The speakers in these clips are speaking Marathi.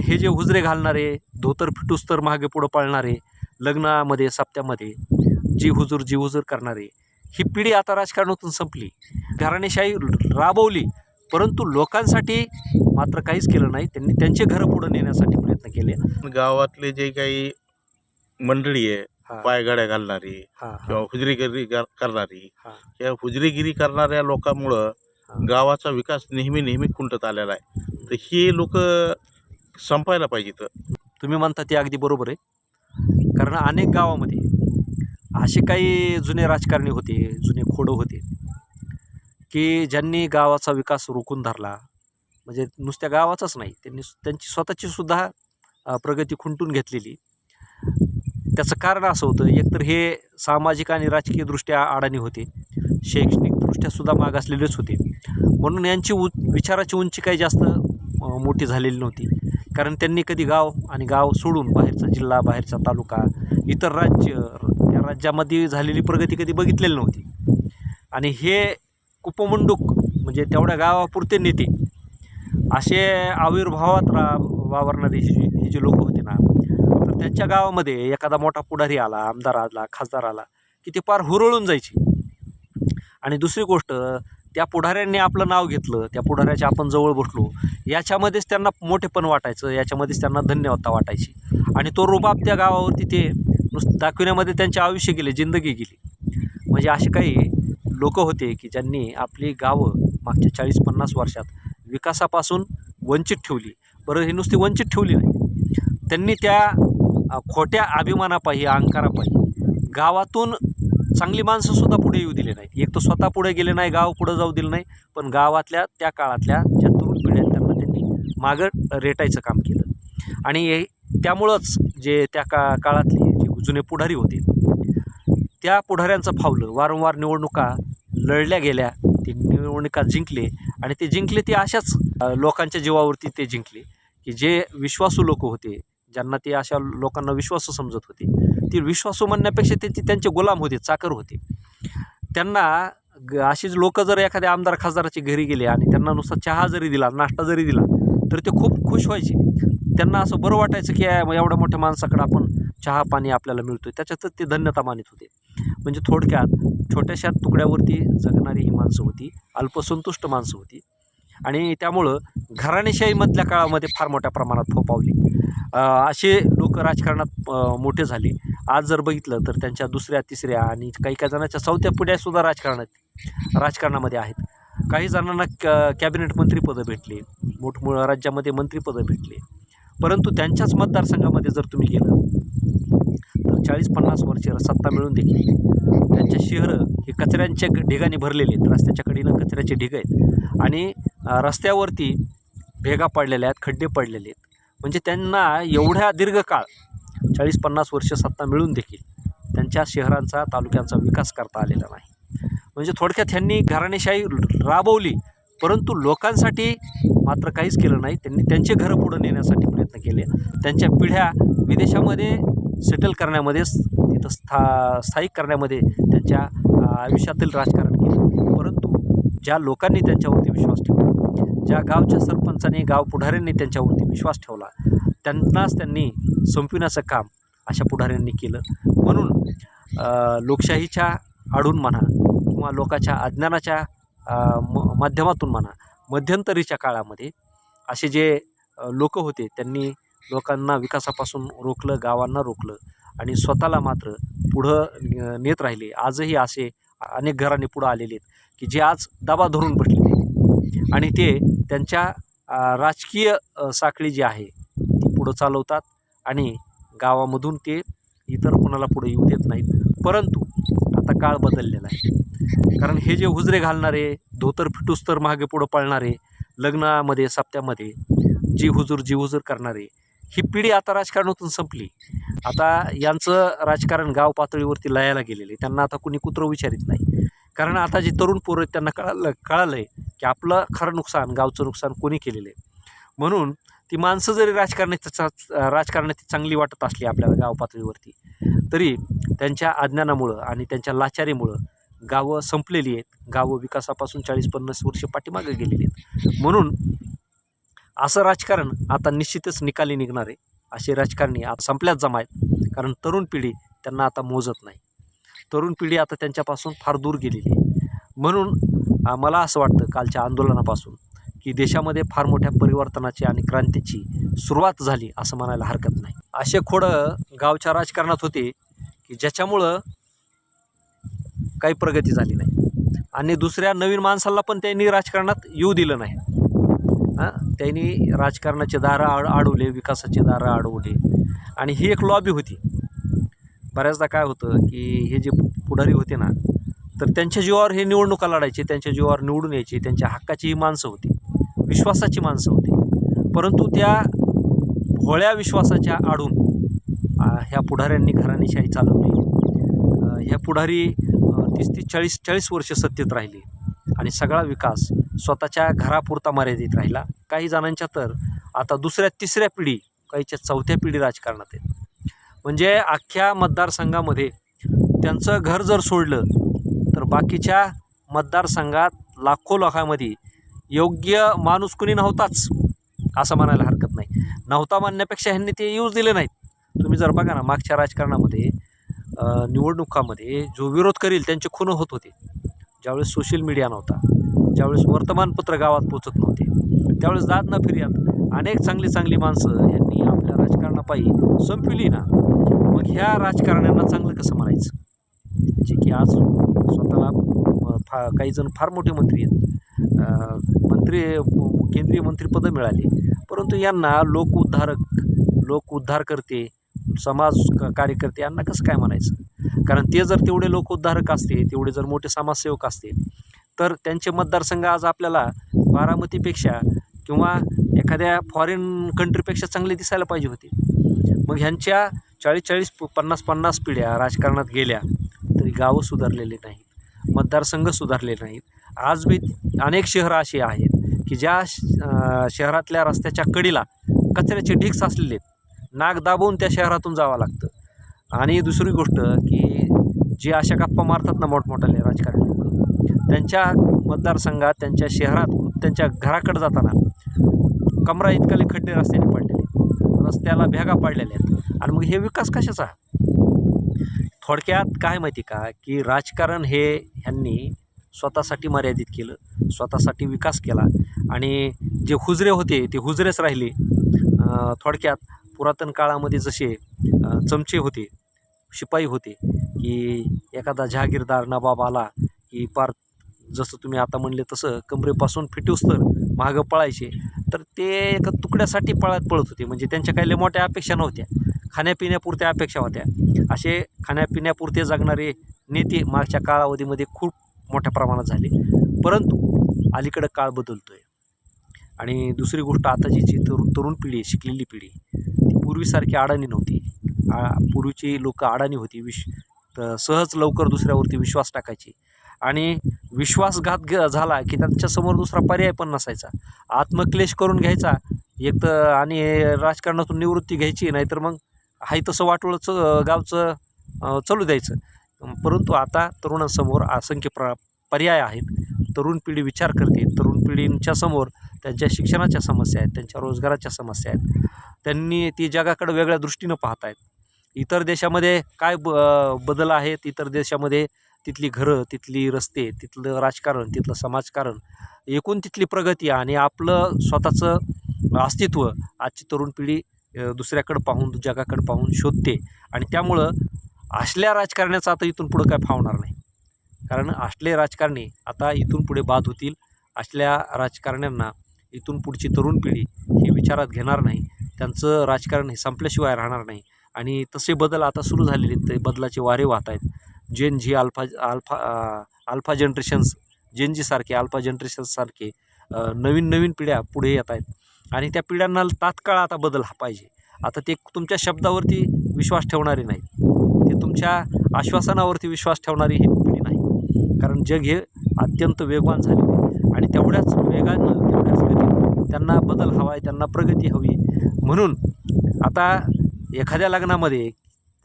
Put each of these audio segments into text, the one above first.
हे जे हुजरे घालणारे, धोतर फिटूस्तर मागे पुढं पळणारे, लग्नामध्ये सप्त्यामध्ये जी हुजूर करणारे, ही पिढी आता राजकारणातून संपली. घराणेशाही राबवली, परंतु लोकांसाठी मात्र काहीच केलं नाही. त्यांनी त्यांचे घरं पुढे नेण्यासाठी प्रयत्न केले. गावातले जे काही मंडळी आहे, हां पायघड्या घालणारी हां किंवा हां हुजरीगिरी करणारी, हां या हुजरीगिरी करणाऱ्या लोकांमुळं हां गावाचा विकास नेहमी खुंटत आलेला आहे. तर हे लोक संपायला पाहिजेत. तुम्ही म्हणता ते अगदी बरोबर आहे. कारण अनेक गावामध्ये असे काही जुने राजकारणी होते, जुने खोडं होते, की ज्यांनी गावाचा विकास रोखून धरला. म्हणजे नुसत्या गावाचाच नाही, त्यांनी त्यांची स्वतःची सुद्धा प्रगती खुंटून घेतलेली. त्याचं कारण असं होतं, एकतर हे सामाजिक आणि राजकीयदृष्ट्या अडाणी होते, शैक्षणिकदृष्ट्या सुद्धा मागासलेलेच होते. म्हणून यांची विचाराची उंची काही जास्त मोठी झालेली नव्हती. कारण त्यांनी कधी गाव आणि गाव सोडून बाहेरचा जिल्हा, बाहेरचा तालुका, इतर राज्य, त्या राज्यामध्ये झालेली प्रगती कधी बघितलेली नव्हती. आणि हे कुपमंडूक म्हणजे तेवढ्या गावापुरते नेते असे आविर्भावात वावरणारे हे जे लोक होते ना, तर त्यांच्या गावामध्ये एखादा मोठा पुढारी आला, आमदार आला, खासदार आला, की ते पार हुरळून जायचे. आणि दुसरी गोष्ट, त्या पुढाऱ्यांनी आपलं नाव घेतलं, त्या पुढाऱ्याच्या आपण जवळ बसलो, याच्यामध्येच त्यांना मोठेपण वाटायचं, याच्यामध्येच त्यांना धन्यवादता वाटायची. आणि तो रुबाब त्या गावावरती ते नुसतं दाखविण्यामध्ये त्यांचे आयुष्य गेले, जिंदगी गेली. म्हणजे असे काही लोक होते की ज्यांनी आपली गावं मागच्या 40-50 वर्षात विकासापासून वंचित ठेवली. बरं, ही नुसती वंचित ठेवली नाही, त्यांनी त्या खोट्या अभिमानापायी, अहंकारापायी गावातून चांगली माणसंसुद्धा पुढे येऊ दिले नाहीत. एक तर स्वतः पुढे गेले नाही, गाव पुढं जाऊ दिलं नाही, पण गावातल्या त्या काळातल्या ज्या तरुण पिढ्या आहेत त्यांना त्यांनी मागं रेटायचं काम केलं. आणि त्यामुळंच जे त्या काळातले जे जुने पुढारी होते, त्या पुढाऱ्यांचं फावलं. वारंवार निवडणुका लढल्या गेल्या, ते निवडणुका जिंकले, आणि ते जिंकले ते अशाच लोकांच्या जीवावरती ते जिंकले, की जे विश्वासू लोक होते, ज्यांना ते अशा लोकांना विश्वासू समजत होते, ते विश्वासू म्हणण्यापेक्षा ते त्यांचे गुलाम होते, चाकर होते. त्यांना अशीच लोक जर एखाद्या आमदार खासदाराच्या घरी गेले आणि त्यांना नुसता चहा जरी दिला, नाश्ता जरी दिला, तर ते खूप खुश व्हायचे. त्यांना असं बरं वाटायचं की एवढ्या मोठ्या माणसाकडे आपण चहा पाणी आपल्याला मिळतोय, त्याच्यातच ते धन्यता मानित होते. म्हणजे थोडक्यात छोट्याशा तुकड्यावरती जगणारी ही माणसं होती, अल्पसंतुष्ट माणसं होती. आणि त्यामुळं घराणेशाहीमधल्या काळामध्ये फार मोठ्या प्रमाणात फोफावली. असे लोक राजकारणात मोठे झाले. आज जर बघितलं तर त्यांच्या दुसऱ्या, तिसऱ्या आणि काही जणांच्या चौथ्या पिढ्यासुद्धा राजकारणामध्ये आहेत. काही जणांना कॅबिनेट मंत्रीपदं भेटले, मोठमोठ्या राज्यामध्ये मंत्रिपदं भेटले. परंतु त्यांच्याच मतदारसंघामध्ये जर तुम्ही गेलं तर 40-50 वर्ष सत्ता मिळून देखील त्यांच्या शहरं हे कचऱ्यांच्या ढिगाने भरलेले आहेत. रस्त्याच्या कडेनं कचऱ्याचे ढिग आहेत आणि रस्त्यावरती भेगा पडलेल्या आहेत, खड्डे पडलेले आहेत. म्हणजे त्यांना एवढ्या दीर्घकाळ 40-50 वर्ष सत्ता मिळून देखील त्यांच्या शहरांचा, तालुक्यांचा विकास करता आलेला नाही. म्हणजे थोडक्यात ह्यांनी घराणेशाही राबवली, परंतु लोकांसाठी मात्र काहीच केलं नाही. त्यांनी त्यांचे घरं पुढे नेण्यासाठी प्रयत्न केले. त्यांच्या पिढ्या विदेशामध्ये सेटल करण्यामध्येच, तिथं स्थायिक करण्यामध्ये त्यांच्या आयुष्यातील राजकारण केलं. परंतु ज्या लोकांनी त्यांच्यावरती विश्वास ठेवला, ज्या गावच्या सरपंचांनी, गाव पुढाऱ्यांनी त्यांच्यावरती विश्वास ठेवला, त्यांनाच त्यांनी संपविण्याचं काम अशा पुढाऱ्यांनी केलं. म्हणून लोकशाहीच्या आडून म्हणा किंवा लोकांच्या अज्ञानाच्या माध्यमातून म्हणा, मध्यंतरीच्या काळामध्ये असे जे लोक होते त्यांनी लोकांना विकासापासून रोखलं, गावांना रोखलं आणि स्वतःला मात्र पुढं नेत राहिले. आजही असे अनेक घराणे पुढं आलेले आहेत की जे आज दबा धरून बसलेले आहेत आणि ते त्यांच्या राजकीय साखळी जी आहे ती पुढं चालवतात आणि गावामधून ते इतर कोणाला पुढे येऊ देत नाहीत. परंतु आता काळ बदललेला आहे. कारण हे जे हुजरे घालणारे, धोतर फिटूस्तर मागे पुढं पळणारे, लग्नामध्ये सप्त्यामध्ये जी हुजूर करणारे, ही पिढी आता राजकारणातून संपली. आता यांचं राजकारण गाव पातळीवरती लयाला गेलेले, त्यांना आता कुणी कुत्रं विचारित नाही. कारण आता जे तरुण पोरं आहेत त्यांना कळालं आहे की आपलं खरं नुकसान, गावचं नुकसान कोणी केलेलं आहे. म्हणून ती माणसं जरी राजकारणात चांगली वाटत असली आपल्याला गाव पातळीवरती, तरी त्यांच्या अज्ञानामुळं आणि त्यांच्या लाचारीमुळं गावं संपलेली आहेत. गावं विकासापासून 40-50 वर्ष पाठीमागे गेलेली आहेत. म्हणून असं राजकारण आता निश्चितच निकाली निघणार आहे. असे राजकारणी आता संपल्याच जमा आहेत, कारण तरुण पिढी त्यांना आता मोजत नाही. तरुण पिढी आता त्यांच्यापासून फार दूर गेलेली आहे. म्हणून मला असं वाटतं कालच्या आंदोलनापासून की देशामध्ये फार मोठ्या परिवर्तनाची आणि क्रांतीची सुरुवात झाली असं म्हणायला हरकत नाही. असे खोडं गावच्या राजकारणात होते की ज्याच्यामुळं काही प्रगती झाली नाही आणि दुसऱ्या नवीन माणसाला पण त्यांनी राजकारणात येऊ दिलं नाही. त्यांनी राजकारणाचे दारं अडवले, विकासाचे दारं अडवले आणि ही एक लॉबी होती. बऱ्याचदा काय होतं की हे जे पुढारी होते ना, तर त्यांच्या जीवावर हे निवडणुका लढायचे, त्यांच्या जीवावर निवडून यायचे, त्यांच्या हक्काची ही माणसं होती, विश्वासाची माणसं होती. परंतु त्या भोळ्या विश्वासाच्या आडून ह्या पुढाऱ्यांनी घराणेशाही चालवली. ह्या पुढारी 30-40 वर्ष सत्तेत राहिले आणि सगळा विकास स्वतःच्या घरापुरता मर्यादित राहिला. काही जणांच्या तर आता दुसऱ्या तिसऱ्या पिढी, काहीच्या चौथ्या पिढी राजकारणात आहेत. म्हणजे अख्ख्या मतदारसंघामध्ये त्यांचं घर जर सोडलं तर बाकीच्या मतदारसंघात लाखो लोकांमध्ये योग्य माणूस कुणी नव्हताच असं म्हणायला हरकत नाही. नव्हता म्हणण्यापेक्षा ह्यांनी ते येऊच दिले नाहीत. तुम्ही जर बघा ना, मागच्या राजकारणामध्ये निवडणुकामध्ये जो विरोध करील त्यांचे खून होत होते. ज्यावेळेस सोशल मीडिया नव्हता, ज्यावेळेस वर्तमानपत्र गावात पोचत नव्हते, त्यावेळेस दाद ना फिर्याद अनेक चांगली माणसं यांनी आपल्या राजकारणापायी संपविली ना. मग ह्या राजकारण्यांना चांगलं कसं म्हणायचं, जे की आज स्वतःला काही जण फार मोठे मंत्री आहेत, केंद्रीय मंत्रिपदं मिळाली, परंतु यांना लोक उद्धारकर्ते, समाज कार्यकर्ते यांना कसं काय म्हणायचं. कारण ते जर तेवढे लोक उद्धारक असते, तेवढे जर मोठे समाजसेवक असते, तर त्यांचे मतदारसंघ आज आपल्याला बारामतीपेक्षा किंवा एखाद्या फॉरेन कंट्रीपेक्षा चांगले दिसायला पाहिजे होते. मग ह्यांच्या 40-40, 50-50 पिढ्या राजकारणात गेल्या तरी गावं सुधारलेली नाहीत, मतदारसंघ सुधारले नाहीत. आज बी अनेक शहरं अशी आहेत की ज्या शहरातल्या रस्त्याच्या कडेला कचऱ्याचे ढीग साचलेले आहेत. नाक दाबून त्या शहरातून जावं लागतं. आणि दुसरी गोष्ट की जे अशा गप्पा मारतात ना मोठमोठाले राजकारणी लोक, त्यांच्या मतदारसंघात, त्यांच्या शहरात, त्यांच्या घराकडे जाताना कमरा इतकाले खड्डे रस्त्याने पडलेले, रस्त्याला भेगा पाडलेल्या आहेत. आणि मग हे विकास कशाचा. थोडक्यात काय माहिती का, की राजकारण हे ह्यांनी स्वतःसाठी मर्यादित केलं, स्वतःसाठी विकास केला आणि जे हुजरे होते ते हुजरेच राहिले. थोडक्यात पुरातन काळामध्ये जसे चमचे होते, शिपाई होते, की एखादा जहागीरदार नवाब आला की पार जसं तुम्ही आता म्हणले तसं कमरेपासून फिटूस्तर मागं पळायचे, तर ते एका तुकड्यासाठी पळत होते. म्हणजे त्यांच्या काही लय मोठ्या अपेक्षा नव्हत्या, खाण्यापिण्यापुरत्या अपेक्षा होत्या. असे खाण्यापिण्यापुरते जगणारे नेते मागच्या कालावधीमध्ये खूप मोठ्या प्रमाणात झाले. परंतु अलीकडं काळ बदलतो आहे आणि दुसरी गोष्ट, आताची जी तरुण पिढी, शिकलेली पिढी, ती पूर्वीसारखी अडाणी नव्हती. पूर्वीची लोकं अडाणी होती, सहज लवकर दुसऱ्यावरती विश्वास टाकायची आणि विश्वासघात झाला की त्यांच्यासमोर दुसरा पर्याय पण नसायचा. आत्मक्लेश करून घ्यायचा एक तर आणि राजकारणातून निवृत्ती घ्यायची, नाहीतर मग हाय तसं वाटोळं गावचं चालू द्यायचं. परंतु आता तरुणांसमोर असंख्य पर्याय आहेत. तरुण पिढी विचार करते. तरुण पिढींच्या समोर त्यांच्या शिक्षणाच्या समस्या आहेत, त्यांच्या रोजगाराच्या समस्या आहेत. त्यांनी ती जगाकडे वेगळ्या दृष्टीनं पाहत आहेत. इतर देशामध्ये काय बदल आहेत, इतर देशामध्ये तिथली घरं, तिथली रस्ते, तिथलं राजकारण, तिथलं समाजकारण, एकूण तिथली प्रगती आणि आपलं स्वतःचं अस्तित्व आजची तरुण पिढी दुसऱ्याकडं पाहून, जगाकडं पाहून शोधते. आणि त्यामुळं असल्या राजकारण्याचं आता इथून पुढं काय फावणार नाही. कारण असले राजकारणी आता इथून पुढे बाद होतील. असल्या राजकारण्यांना इथून पुढची तरुण पिढी ही विचारात घेणार नाही. त्यांचं राजकारण हे संपल्याशिवाय राहणार नाही. आणि तसे बदल आता सुरू झालेले आहेत. ते बदलाचे वारे वाहत आहेत. जेन जी अल्फा जनरेशन्स, जेन जीसारखे, अल्फा जनरेशन्ससारखे नवीन पिढ्या पुढे येत आहेत आणि त्या पिढ्यांना तात्काळ आता बदल हा पाहिजे. आता ते तुमच्या शब्दावरती विश्वास ठेवणारे नाहीत, ते तुमच्या आश्वासनावरती विश्वास ठेवणारी ही पिढी नाही. कारण जग हे अत्यंत वेगवान झालेले आहे आणि तेवढ्याच वेगानं, तेवढ्याच गतीनं त्यांना बदल हवा आहे, त्यांना प्रगती हवी. म्हणून आता एखाद्या लग्नामध्ये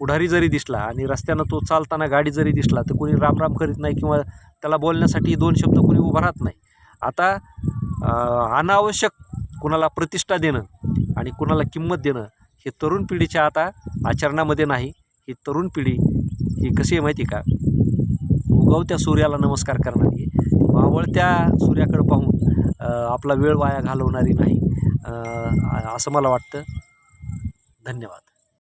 पुढारी जरी दिसला आणि रस्त्यानं तो चालताना गाडी जरी दिसला तर कोणी राम करीत नाही किंवा त्याला बोलण्यासाठी 2 शब्द कोणी उभा राहत नाही. आता अनावश्यक कुणाला प्रतिष्ठा देणं आणि कुणाला किंमत देणं हे तरुण पिढीच्या आता आचरणामध्ये नाही. ही तरुण पिढी ही कशी आहे माहिती का, उगवत्या सूर्याला नमस्कार करणारी आहे. मावळत्या सूर्याकडे पाहून आपला वेळ वाया घालवणारी नाही, असं मला वाटतं. धन्यवाद.